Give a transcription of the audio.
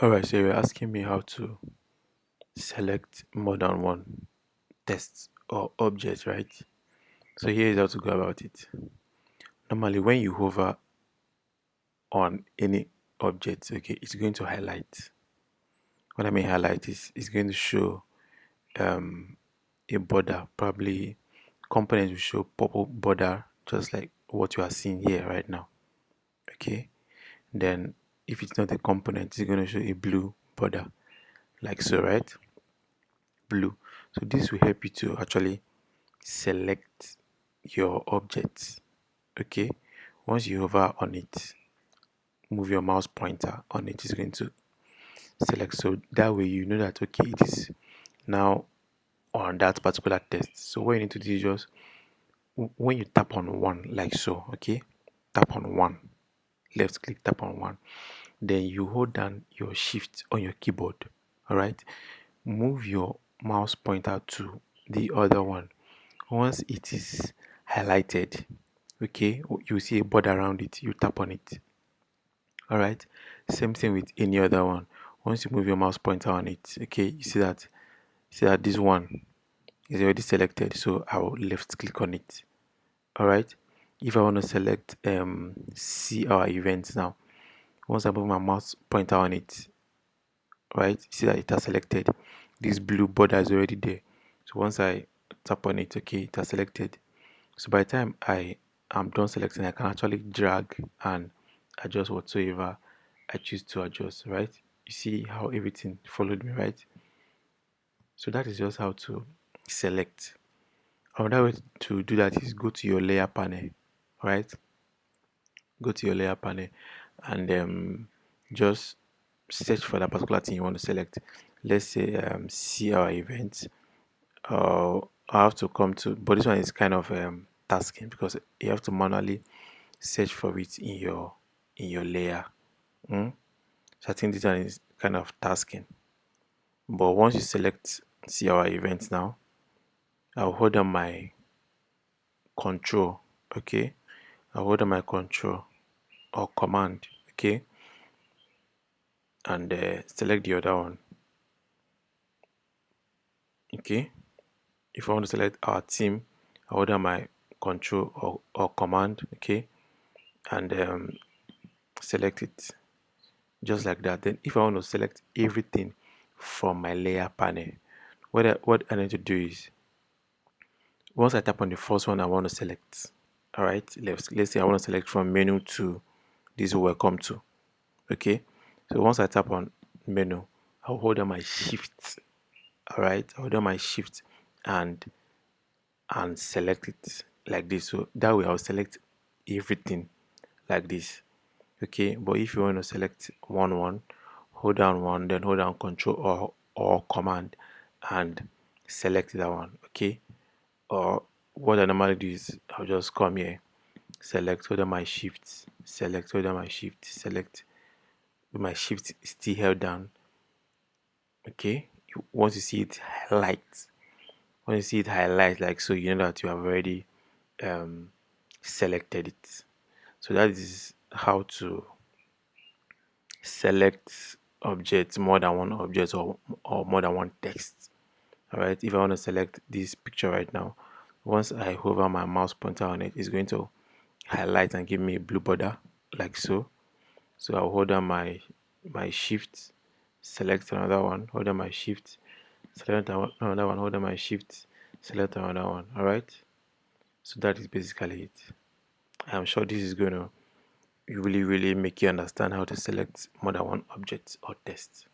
Alright, so you're asking me how to select more than one text or object, right? So here is how to go about it. Normally, when you hover on any object, okay, it's going to highlight. What I mean highlight is it's going to show um a border, probably components will show purple border, just like what you are seeing here right now. Okay, then if it's not a component, it's going to show a blue border, like so, right? Blue. So this will help you to actually select your object. Okay, once you hover on it, move your mouse pointer on it, is going to select. So that way you know that okay, it is now on that particular test. So what you need to do is just when you tap on one like so, okay, tap on one, left click, tap on one, then you hold down your shift on your keyboard. All right, move your mouse pointer to the other one. Once it is highlighted, okay, you see a border around it, you tap on it. All right, same thing with any other one. Once you move your mouse pointer on it, okay, you see that this one is already selected, so I will left click on it. All right, if I want to select see our events now, once I move my mouse pointer on it, right, see that it has selected. This blue border is already there, so once I tap on it, okay, it has selected. So by the time I am done selecting, I can actually drag and adjust whatsoever I choose to adjust, right? You see how everything followed me, right? So that is just how to select. Another way to do that is go to your layer panel, right? Go to your layer panel and just search for that particular thing you want to select. Let's say see our event. I have to come to, but this one is kind of tasking because you have to manually search for it in your layer. Mm? So I think this one is kind of tasking. But once you select see our event now, I'll hold on my control, okay? I'll hold on my control or command, okay? And select the other one, okay? If I want to select our team, I'll hold on my control or command, okay? And select it just like that. Then if I want to select everything from my layer panel, what I need to do is once I tap on the first one I want to select, all right, let's say I want to select from menu to this welcome to, okay. So once I tap on menu, I'll hold on my shift, all right, I'll hold on my shift and select it like this. So that way I'll select everything like this, okay. But if you want to select one, hold down one, then hold down control or command and select that one, okay. Or what I normally do is I'll just come here, select, hold on my shift, select, hold on my shift, select with my shift still held down, okay. Once you see it highlight, when you see it highlight like so, you know that you have already um, selected it. So that is how to select objects, more than one object or more than one text. All right, if I want to select this picture right now, once I hover my mouse pointer on it, it's going to highlight and give me a blue border like so. So I'll hold down my shift, select another one, hold down my shift, select another one, hold down my shift, select another one. All right, so that is basically it. I'm sure this is going to really make you understand how to select more than one object or text.